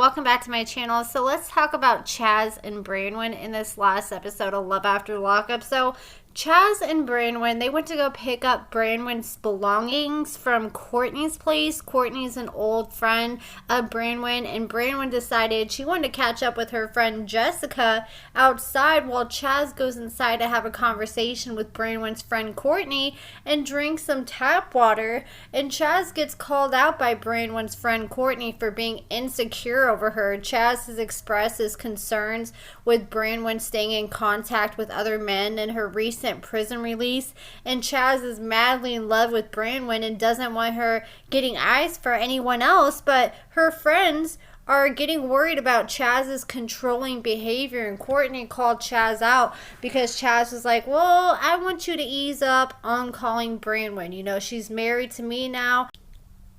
welcome back to my channel. So let's talk about Chazz and Branwin in this last episode of Love After Lockup. So Chazz and Branwin, they went to go pick up Branwin's belongings from Courtney's place. Courtney's an old friend of Branwin, and Branwin decided she wanted to catch up with her friend Jessica outside while Chazz goes inside to have a conversation with Branwin's friend Courtney and drink some tap water. And Chazz gets called out by Branwin's friend Courtney for being insecure over her. Chazz has expressed his concerns with Branwin staying in contact with other men and her recent prison release, and Chazz is madly in love with Branwin and doesn't want her getting eyes for anyone else, but her friends are getting worried about Chazz's controlling behavior, and Courtney called Chazz out because Chazz was like, well, I want you to ease up on calling Branwin. You know, she's married to me now.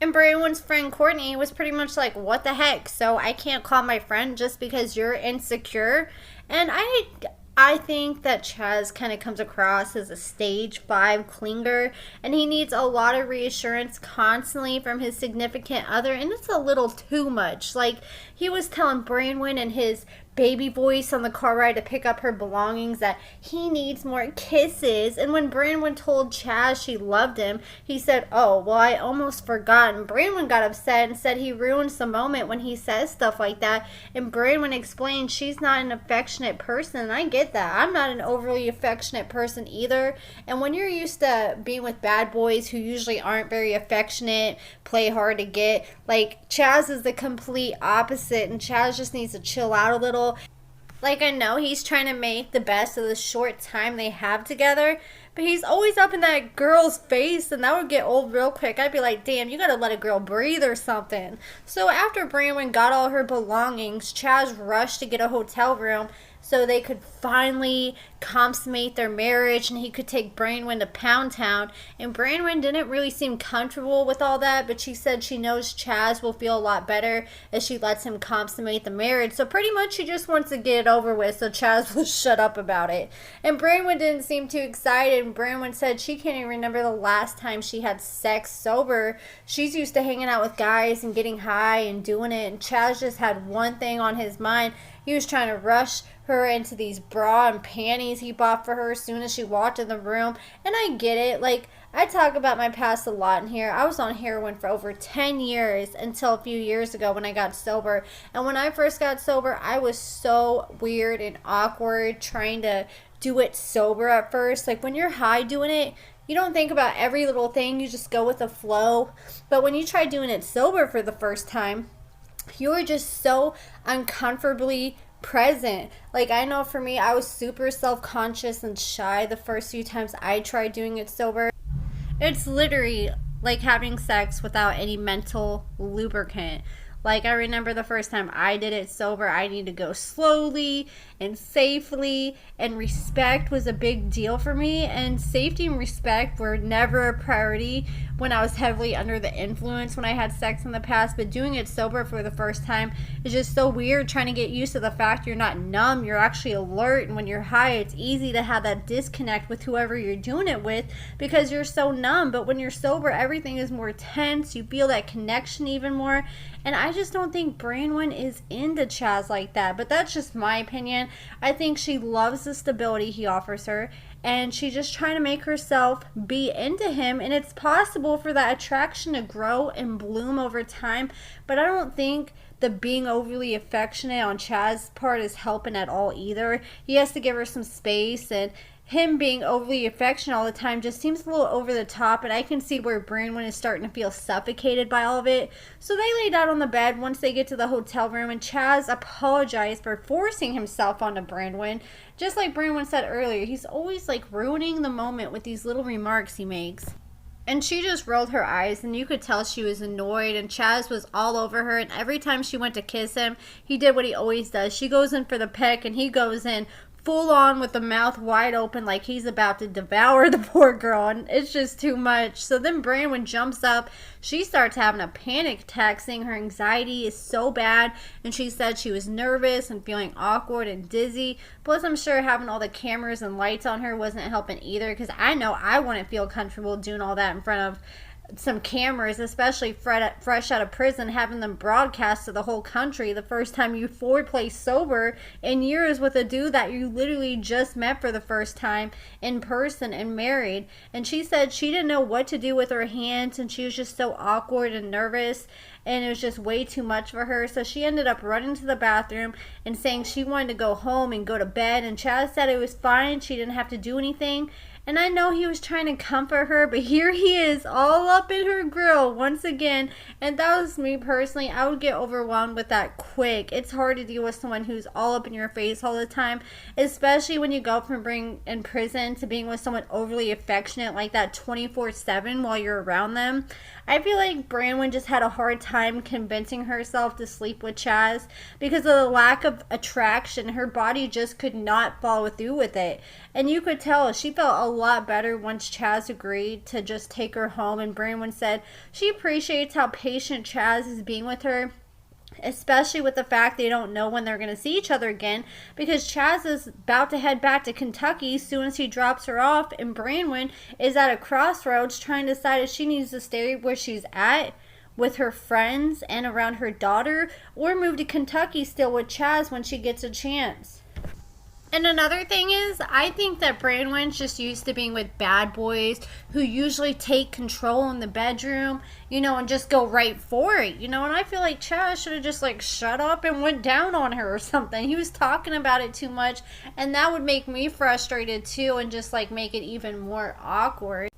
And Branwin's friend Courtney was pretty much like, what the heck? So I can't call my friend just because you're insecure? And I think that Chazz kind of comes across as a stage 5 clinger, and he needs a lot of reassurance constantly from his significant other, and it's a little too much. Like, he was telling Branwin in his baby voice on the car ride to pick up her belongings that he needs more kisses, and when Branwin told Chazz she loved him, he said, oh, well, I almost forgot. And Branwin got upset and said he ruins the moment when he says stuff like that, and Branwin explained she's not an affectionate person, and I get that. I'm not an overly affectionate person either, and when you're used to being with bad boys who usually aren't very affectionate, play hard to get, like, Chazz is the complete opposite, and Chazz just needs to chill out a little. Like, I know he's trying to make the best of the short time they have together, but he's always up in that girl's face, and that would get old real quick. I'd be like, damn, you gotta let a girl breathe or something. So after Branwin got all her belongings, Chazz rushed to get a hotel room so they could finally consummate their marriage and he could take Branwin to Pound Town. And Branwin didn't really seem comfortable with all that, but she said she knows Chazz will feel a lot better as she lets him consummate the marriage. So pretty much she just wants to get it over with, so Chazz will shut up about it. And Branwin didn't seem too excited, and Branwin said she can't even remember the last time she had sex sober. She's used to hanging out with guys and getting high and doing it, and Chazz just had one thing on his mind. He was trying to rush her into these bra and panties he bought for her as soon as she walked in the room. And I get it. Like, I talk about my past a lot in here. I was on heroin for over 10 years until a few years ago when I got sober. And when I first got sober, I was so weird and awkward trying to do it sober at first. Like, when you're high doing it, you don't think about every little thing. You just go with the flow. But when you try doing it sober for the first time, you were just so uncomfortably present. Like, I know for me, I was super self-conscious and shy the first few times I tried doing it sober. It's literally like having sex without any mental lubricant. Like, I remember the first time I did it sober, I needed to go slowly and safely, and respect was a big deal for me, and safety and respect were never a priority when I was heavily under the influence when I had sex in the past. But doing it sober for the first time is just so weird, trying to get used to the fact you're not numb, you're actually alert, and when you're high, it's easy to have that disconnect with whoever you're doing it with because you're so numb. But when you're sober, everything is more tense, you feel that connection even more, and I just don't think Branwin is into Chazz like that. But that's just my opinion. I think she loves the stability he offers her, and she's just trying to make herself be into him, and it's possible for that attraction to grow and bloom over time. But I don't think the being overly affectionate on Chazz's part is helping at all either. He has to give her some space, and him being overly affectionate all the time just seems a little over the top, and I can see where Branwin is starting to feel suffocated by all of it. So they lay down on the bed once they get to the hotel room, and Chazz apologized for forcing himself onto Branwin. Just like Branwin said earlier, he's always like ruining the moment with these little remarks he makes. And she just rolled her eyes, and you could tell she was annoyed, and Chazz was all over her, and every time she went to kiss him, he did what he always does. She goes in for the peck, and he goes in full on with the mouth wide open like he's about to devour the poor girl, and it's just too much. So then Branwin jumps up. She starts having a panic attack, saying her anxiety is so bad, and she said she was nervous and feeling awkward and dizzy. Plus, I'm sure having all the cameras and lights on her wasn't helping either, because I know I wouldn't feel comfortable doing all that in front of some cameras, especially fresh out of prison, having them broadcast to the whole country the first time you foreplay sober in years with a dude that you literally just met for the first time in person and married. And she said she didn't know what to do with her hands, and she was just so awkward and nervous, and it was just way too much for her. So she ended up running to the bathroom and saying she wanted to go home and go to bed, and Chazz said it was fine, she didn't have to do anything. And I know he was trying to comfort her, but here he is all up in her grill once again. And that was me personally. I would get overwhelmed with that quick. It's hard to deal with someone who's all up in your face all the time, especially when you go from being in prison to being with someone overly affectionate like that 24/7 while you're around them. I feel like Branwin just had a hard time convincing herself to sleep with Chazz because of the lack of attraction. Her body just could not follow through with it. And you could tell she felt a lot better once Chazz agreed to just take her home. And Branwin said she appreciates how patient Chazz is being with her, especially with the fact they don't know when they're going to see each other again, because Chazz is about to head back to Kentucky as soon as he drops her off, and Branwin is at a crossroads trying to decide if she needs to stay where she's at with her friends and around her daughter, or move to Kentucky still with Chazz when she gets a chance. And another thing is, I think that Branwin's just used to being with bad boys who usually take control in the bedroom, you know, and just go right for it, you know. And I feel like Chazz should have just, like, shut up and went down on her or something. He was talking about it too much, and that would make me frustrated too and just, like, make it even more awkward.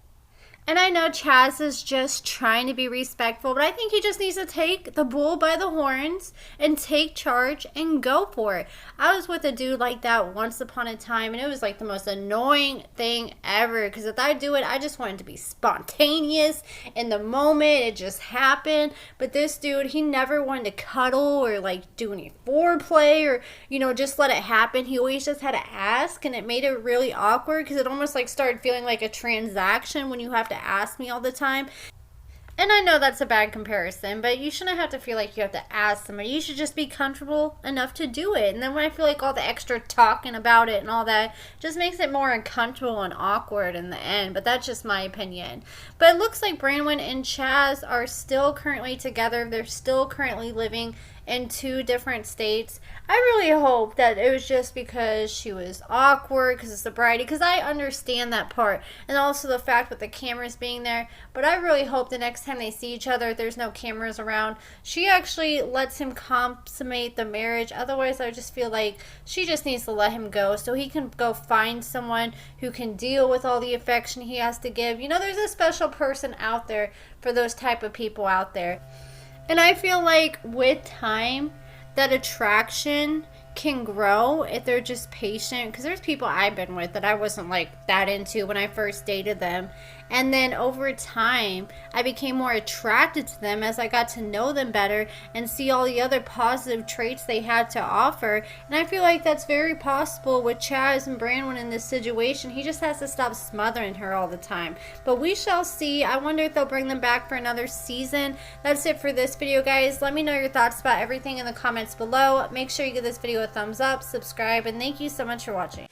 And I know Chazz is just trying to be respectful, but I think he just needs to take the bull by the horns and take charge and go for it. I was with a dude like that once upon a time, and it was like the most annoying thing ever, because if I do it, I just want it to be spontaneous in the moment. It just happened. But this dude, he never wanted to cuddle or like do any foreplay or, you know, just let it happen. He always just had to ask, and it made it really awkward because it almost like started feeling like a transaction when you have to ask me all the time. And I know that's a bad comparison, but you shouldn't have to feel like you have to ask somebody. You should just be comfortable enough to do it. And then when I feel like all the extra talking about it and all that just makes it more uncomfortable and awkward in the end. But that's just my opinion. But it looks like Branwin and Chazz are still currently together. They're still currently living in 2 different states. I really hope that it was just because she was awkward because of sobriety, because I understand that part, and also the fact with the cameras being there. But I really hope the next time they see each other, there's no cameras around, she actually lets him consummate the marriage. Otherwise, I just feel like she just needs to let him go so he can go find someone who can deal with all the affection he has to give. You know, there's a special person out there for those type of people out there. And I feel like with time, that attraction can grow if they're just patient. Because there's people I've been with that I wasn't like that into when I first dated them. And then over time, I became more attracted to them as I got to know them better and see all the other positive traits they had to offer. And I feel like that's very possible with Chazz and Branwin in this situation. He just has to stop smothering her all the time. But we shall see. I wonder if they'll bring them back for another season. That's it for this video, guys. Let me know your thoughts about everything in the comments below. Make sure you give this video a thumbs up, subscribe, and thank you so much for watching.